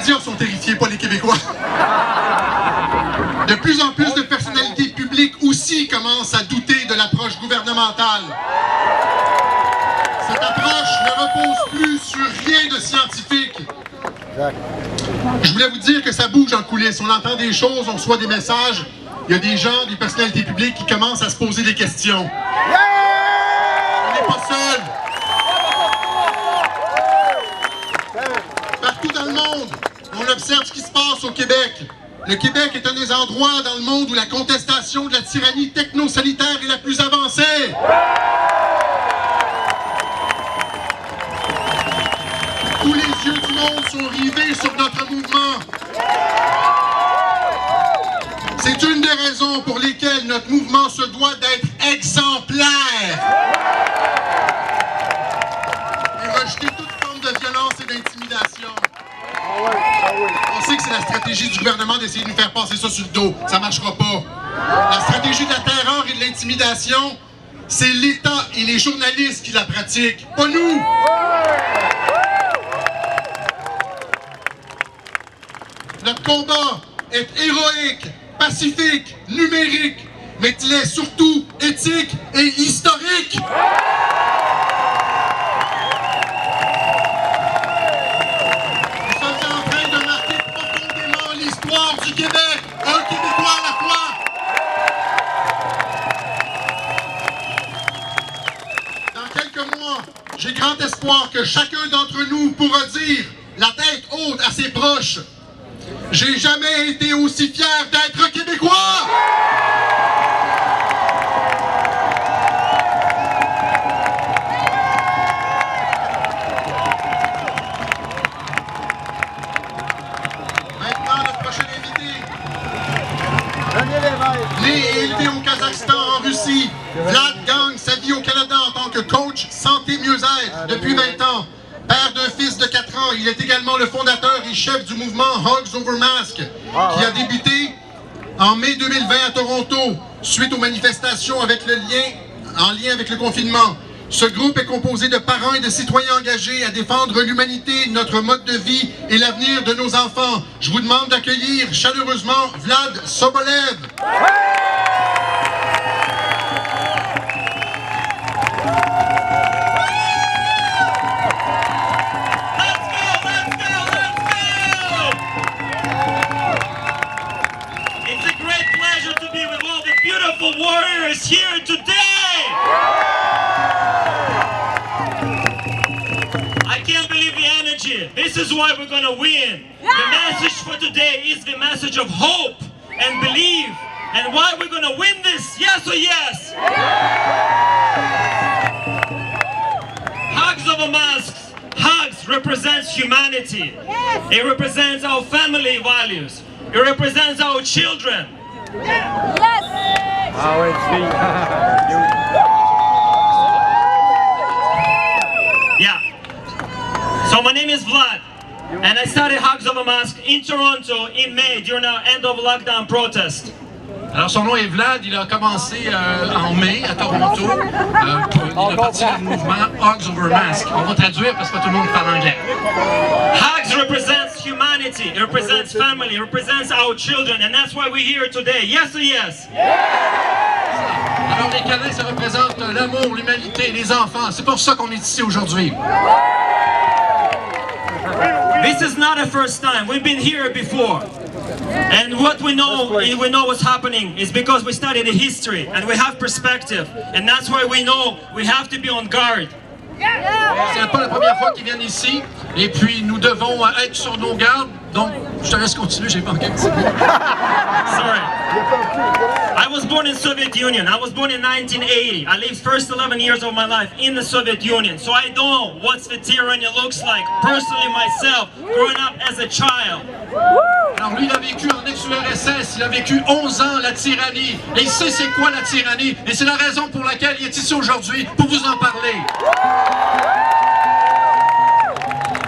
médias sont terrifiés, pas les Québécois. De plus en plus de personnalités publiques aussi commencent à douter de l'approche gouvernementale. Cette approche ne repose plus sur rien de scientifique. Je voulais vous dire que ça bouge en coulisses. On entend des choses, on reçoit des messages. Il y a des gens, des personnalités publiques qui commencent à se poser des questions. On n'est pas seul. Partout dans le monde, on observe ce qui se passe au Québec. Le Québec est un des endroits dans le monde où la contestation de la tyrannie technosanitaire est la plus avancée. Tous les yeux du monde sont rivés sur notre mouvement. C'est une des raisons pour lesquelles notre mouvement se doit d'être exemplaire et rejeter toute forme de violence et d'intimidation. On sait que c'est la stratégie du gouvernement d'essayer de nous faire passer ça sur le dos. Ça ne marchera pas. La stratégie de la terreur et de l'intimidation, c'est l'État et les journalistes qui la pratiquent, pas nous. Notre combat est héroïque, pacifique, numérique, mais il est surtout éthique et historique. Nous sommes en train de marquer profondément l'histoire du Québec, un Québécois à la fois. Dans quelques mois, j'ai grand espoir que chacun d'entre nous pourra dire, la tête haute à ses proches, j'ai jamais été aussi fier d'être Québécois! Maintenant, notre prochain invité. Né et élevé au Kazakhstan, en Russie, Vlad gagne sa vie au Canada en tant que coach santé mieux-être depuis 20 ans. Père d'un fils de 4 ans, il est également le fondateur et chef du mouvement Hugs Over Masks, qui a débuté en mai 2020 à Toronto, suite aux manifestations en lien avec le confinement. Ce groupe est composé de parents et de citoyens engagés à défendre l'humanité, notre mode de vie et l'avenir de nos enfants. Je vous demande d'accueillir chaleureusement Vlad Sobolev. Warriors here today! I can't believe the energy. This is why we're gonna win. The message for today is the message of hope and belief. And why we're gonna win this? Yes or yes? Hugs Over Masks. Hugs represents humanity. It represents our family values. It represents our children. Yes! Yeah. So my name is Vlad, and I started Hugs Over Masks in Toronto in May during our end of lockdown protest. Alors son nom est Vlad, il a commencé en mai à Toronto, il a parti du mouvement Hugs Over Masks. On va traduire parce que pas tout le monde parle anglais. Hugs represents humanity, it represents family, it represents our children, and that's why we're here today. Yes or yes? Alors les câlins, ça représente l'amour, l'humanité, les enfants. C'est pour ça qu'on est ici aujourd'hui. This is not a first time, we've been here before. And what we know what's happening is because we study the history and we have perspective, and that's why we know we have to be on guard. C'est pas la première fois qu'ils viennent ici, et puis nous devons être sur nos gardes. Donc, je te laisse continuer, j'ai manqué un petit peu. Sorry. I was born in Soviet Union. I was born in 1980. I lived first 11 years of my life in the Soviet Union. So I know what the tyranny looks like. Personally myself, growing up as a child. Alors lui, il a vécu en ex-URSS, il a vécu 11 ans la tyrannie, et il sait c'est quoi la tyrannie, et c'est la raison pour laquelle il est ici aujourd'hui, pour vous en parler.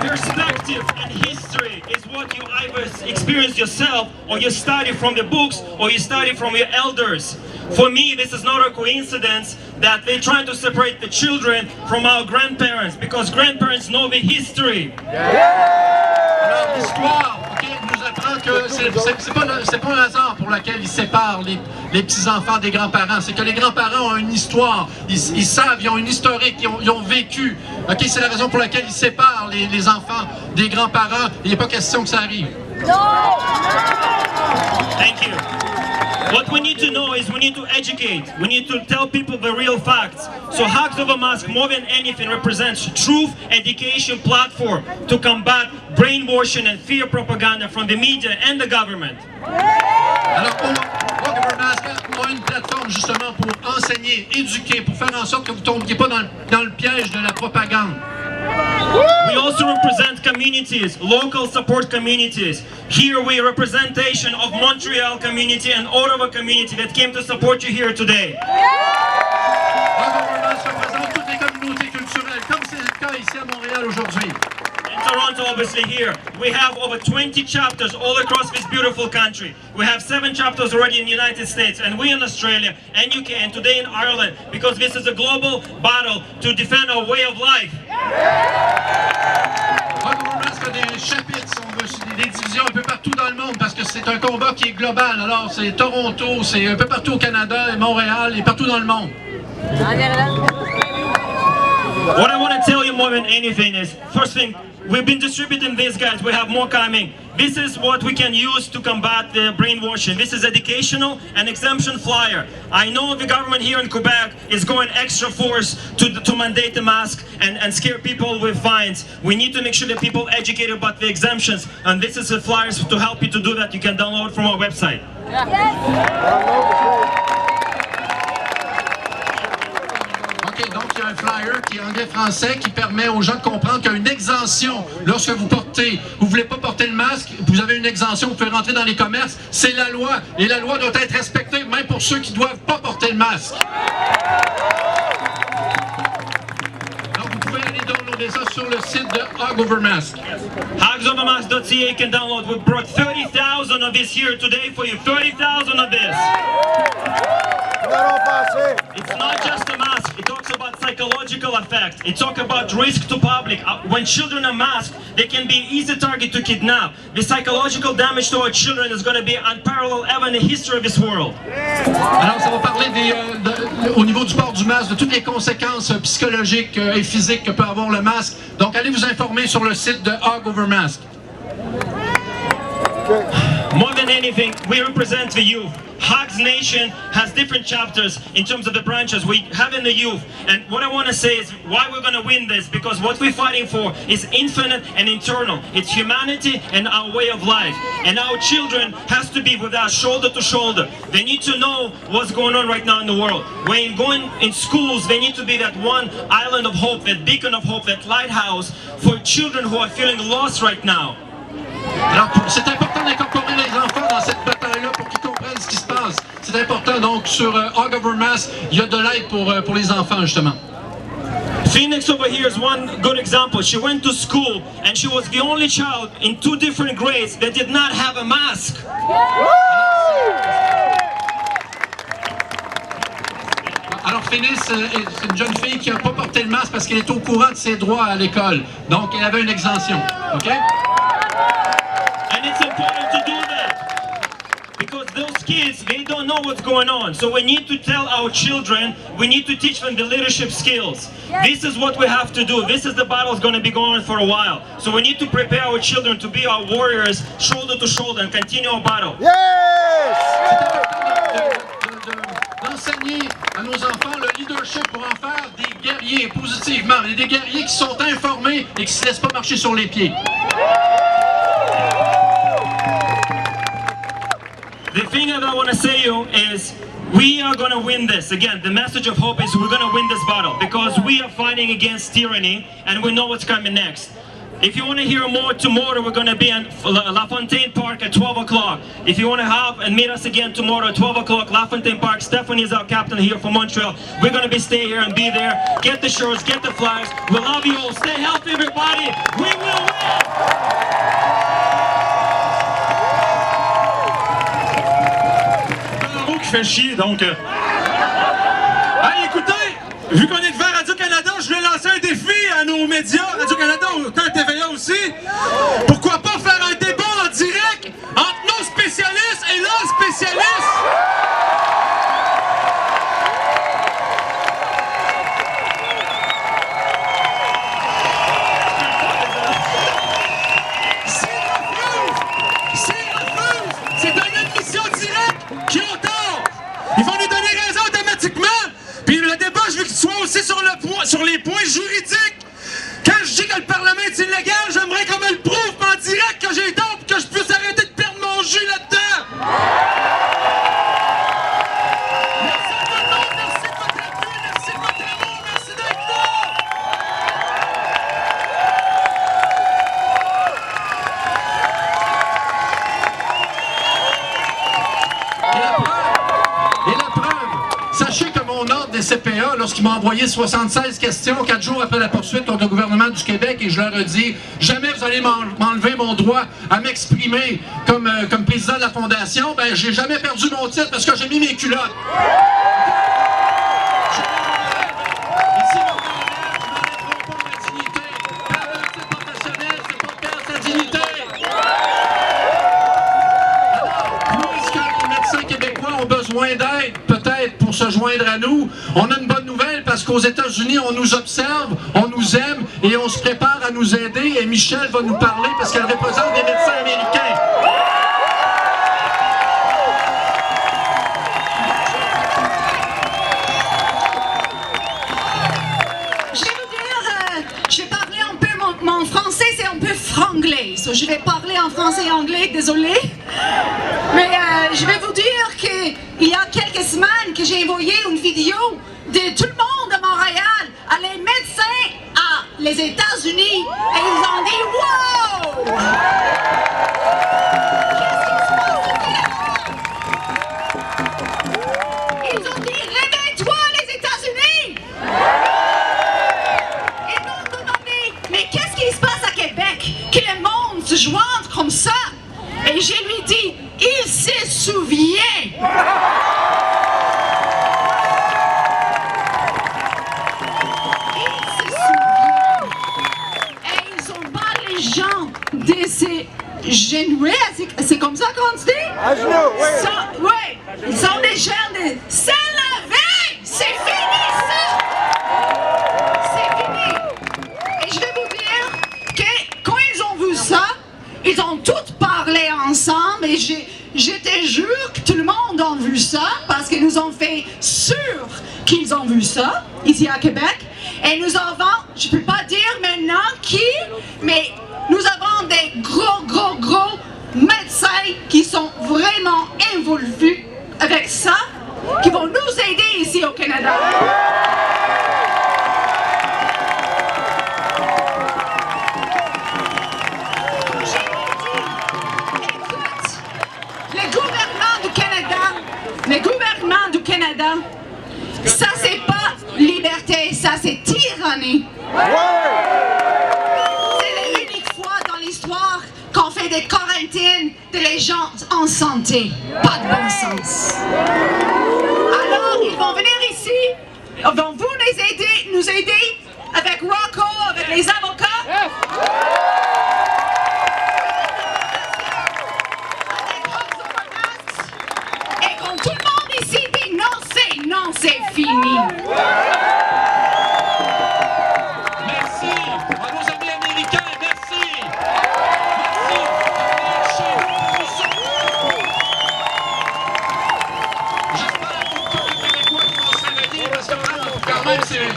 Perspective and history is what you either experience yourself, or you study from the books, or you study from your elders. For me, this is not a coincidence that they try to separate the children from our grandparents, because grandparents know the history. Yeah. Alors, l'histoire, OK, nous apprend que c'est pas un hasard pour lequel ils séparent les petits-enfants des grands-parents. C'est que les grands-parents ont une histoire, ils savent, ils ont une historique, ils ont vécu. OK, c'est la raison pour laquelle ils séparent les enfants des grands-parents. Il n'est pas question que ça arrive. Thank you. What we need to know is we need to educate. We need to tell people the real facts. So Hugs of a Mask, more than anything, represents truth education platform to combat brainwashing and fear propaganda from the media and the government. Alors, Hug of a Mask a une plateforme justement pour enseigner, éduquer, pour faire en sorte que vous ne tombiez pas dans le piège de la propagande. We also represent communities, local support communities. Here we representation of Montreal community and Ottawa community that came to support you here today. Hug of a Mask représente toutes les communautés culturelles, comme c'est le cas ici à Montréal aujourd'hui. In Toronto, obviously here, we have over 20 chapters all across this beautiful country. We have 7 chapters already in the United States, and we in Australia and UK, and today in Ireland, because this is a global battle to defend our way of life. Hug of a Mask a des chapitres, des divisions un peu partout dans le monde, parce que c'est un combat qui est global. Alors, c'est Toronto, c'est un peu partout au Canada, et Montréal, et partout dans le monde. What I want to tell you more than anything is, first thing, we've been distributing these guys, we have more coming. This is what we can use to combat the brainwashing. This is educational and exemption flyer. I know the government here in Quebec is going extra force to mandate the mask and scare people with fines. We need to make sure that people are educated about the exemptions, and this is the flyers to help you to do that. You can download from our website. Donc, il y a un flyer qui est anglais-français qui permet aux gens de comprendre qu'il y a une exemption lorsque vous voulez pas porter le masque, vous avez une exemption, vous pouvez rentrer dans les commerces, c'est la loi, et la loi doit être respectée même pour ceux qui ne doivent pas porter le masque. Donc, vous pouvez aller downloader ça sur le site de Hug of a Mask. Hugsovermask.ca, you can download. We brought 30,000 of this here today for you, 30,000 of this. It's not just a mask, it talks about psychological effect, it talks about risk to public. When children are masked, they can be easy target to kidnap. The psychological damage to our children is going to be unparalleled ever in the history of this world. Alors, ça va parler au niveau du port du masque, de toutes les conséquences psychologiques et physiques que peut avoir le masque. Donc, allez vous informer sur le site de Hug of a Mask. More than anything, we represent the youth. Hugs Nation has different chapters in terms of the branches we have in the youth. And what I want to say is why we're going to win this, because what we're fighting for is infinite and internal. It's humanity and our way of life. And our children has to be with us shoulder to shoulder. They need to know what's going on right now in the world. When going in schools, they need to be that one island of hope, that beacon of hope, that lighthouse for children who are feeling lost right now. Alors, c'est important d'incorporer les enfants dans cette bataille-là pour qu'ils comprennent ce qui se passe. C'est important, donc, sur Hug of a Mask, il y a de l'aide pour les enfants, justement. Phoenix over here is one good example. She went to school and she was the only child in 2 different grades that did not have a mask. Alors, Phoenix, c'est une jeune fille qui n'a pas porté le masque parce qu'elle est au courant de ses droits à l'école. Donc, elle avait une exemption. OK? And it's important to do that because those kids, they don't know what's going on. So we need to tell our children, we need to teach them the leadership skills. This is what we have to do. This is the battle that's going to be going on for a while. So we need to prepare our children to be our warriors, shoulder to shoulder, and continue our battle. D'enseigner à nos enfants le leadership pour en faire des guerriers positivement, des guerriers qui sont informés et qui ne se laissent pas marcher sur les pieds. The thing that I want to say you is we are going to win this. Again, the message of hope is we're going to win this battle because we are fighting against tyranny and we know what's coming next. If you want to hear more, tomorrow we're going to be in La Fontaine Park at 12 o'clock. If you want to have and meet us again tomorrow at 12 o'clock, La Fontaine Park, Stephanie is our captain here from Montreal. We're going to be stay here and be there. Get the shirts, get the flyers. We love you all. Stay healthy, everybody. We will win! Qui fait chier, donc... Hey, écoutez, vu qu'on est devant Radio-Canada, je vais lancer un défi à nos médias, Radio-Canada, autant TVA aussi. Pourquoi pas avocats lorsqu'il m'a envoyé 76 questions 4 jours après la poursuite contre le gouvernement du Québec et je leur ai dit « Jamais vous allez m'enlever mon droit à m'exprimer comme président de la Fondation. » Ben, j'ai jamais perdu mon titre parce que j'ai mis mes culottes. Besoin d'aide, peut-être, pour se joindre à nous. On a une bonne nouvelle parce qu'aux États-Unis, on nous observe, on nous aime et on se prépare à nous aider. Et Michelle va nous parler parce qu'elle représente des médecins américains. Je vais vous dire, je vais parler un peu, mon français c'est un peu franglais. So, je vais parler en français et anglais, désolé. Mais je vais vous dire qu'il y a quelques semaines que j'ai envoyé une vidéo de tout le monde de Montréal à les médecins à les États-Unis et ils ont dit « Wow! » Qu'est-ce qui se passe au Canada? Ils ont dit « Réveille-toi les États-Unis! » Et nous ont demandé « Mais qu'est-ce qui se passe à Québec? Que le monde se joigne comme ça? » Et je lui dis, il se souvient. Il se souvient. Et ils ont pas les gens de se genouiller. C'est comme ça qu'on se dit? À genoux, oui. Oui, ils sont des gens de se lever. C'est fini ça. C'est fini. Et je vais vous dire que quand ils ont vu ça, ils ont tous parlé ensemble et je te jure que tout le monde a vu ça parce que nous avons fait sûr qu'ils ont vu ça ici à Québec. Et nous avons, je ne peux pas dire maintenant qui, mais nous avons des gros médecins qui sont vraiment involus avec ça, qui vont nous aider ici au Canada. Le gouvernement du Canada, ça c'est pas liberté, ça c'est tyrannie. C'est l'unique fois dans l'histoire qu'on fait des quarantaines de les gens en santé. Pas de bon sens. Alors ils vont venir ici, ils vont nous aider avec Rocco, avec les avocats. Tout le monde ici dit non, c'est fini. Merci à nos amis américains, merci. J'espère que tous les Québécois qui vont se réveiller parce que quand même, c'est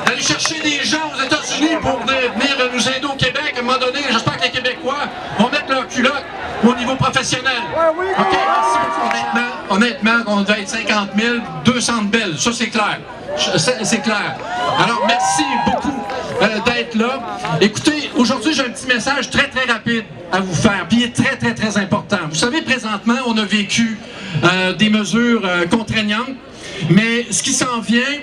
d'aller chercher des gens aux États-Unis pour venir nous aider au Québec. À un moment donné, j'espère que les Québécois vont mettre leur culotte au niveau professionnel. OK, merci beaucoup. Honnêtement, on devait être 50 000, 200 belles. Ça, c'est clair. C'est clair. Alors, merci beaucoup d'être là. Écoutez, aujourd'hui, j'ai un petit message très rapide à vous faire. Puis il est très important. Vous savez, présentement, on a vécu des mesures contraignantes. Mais ce qui s'en vient,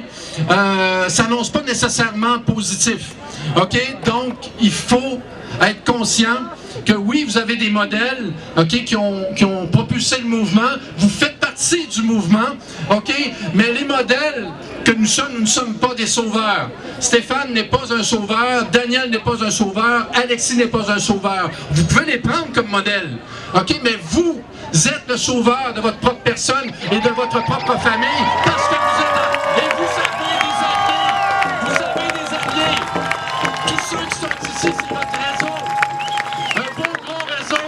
s'annonce pas nécessairement positif. OK? Donc, il faut être conscient que oui, vous avez des modèles, OK, qui ont propulsé le mouvement. Vous faites partie du mouvement, OK? Mais les modèles que nous ne sommes pas des sauveurs. Stéphane n'est pas un sauveur, Daniel n'est pas un sauveur, Alexis n'est pas un sauveur. Vous pouvez les prendre comme modèle, OK? Mais vous êtes le sauveur de votre propre personne et de votre propre famille parce que vous êtes... Et vous avez des alliés. Tous ceux qui sont ici, c'est votre réseau. Un beau gros réseau.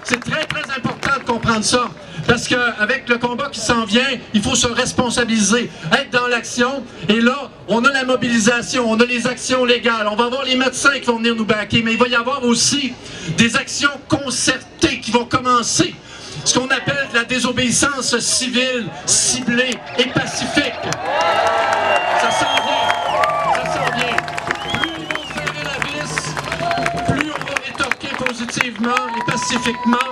C'est très important de comprendre ça. Parce qu'avec le combat qui s'en vient, il faut se responsabiliser, être dans l'action. Et là, on a la mobilisation, on a les actions légales. On va avoir les médecins qui vont venir nous backer, mais il va y avoir aussi des actions concertées qui vont commencer. Ce qu'on appelle de la désobéissance civile, ciblée et pacifique. Ça s'en vient. Ça s'en vient. Plus ils vont serrer la vis, plus on va rétorquer positivement et pacifiquement.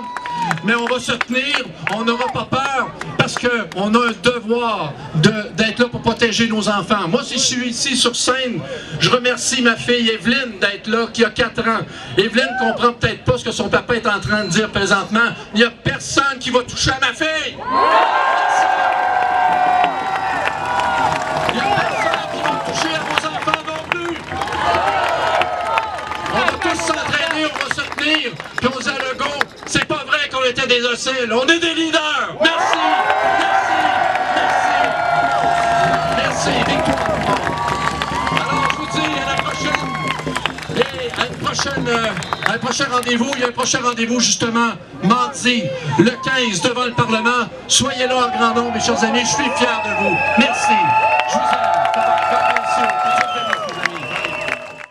Mais on va se tenir, on n'aura pas peur. parce qu'on a un devoir d'être là pour protéger nos enfants. Moi, si je suis ici sur scène, je remercie ma fille Evelyne d'être là, qui a 4 ans. Evelyne comprend peut-être pas ce que son papa est en train de dire présentement. Il n'y a personne qui va toucher à ma fille! Il n'y a personne qui va toucher à vos enfants non plus! On va tous s'entraîner, on va se tenir, puis on se dit à Legault, c'est pas vrai qu'on était des hostiles, on est des leaders! Merci! Merci! Victoire! Alors, je vous dis à la prochaine! Et à un prochain rendez-vous, il y a un prochain rendez-vous justement mardi, le 15, devant le Parlement. Soyez là en grand nombre, mes chers amis, je suis fier de vous. Merci! Je vous aime!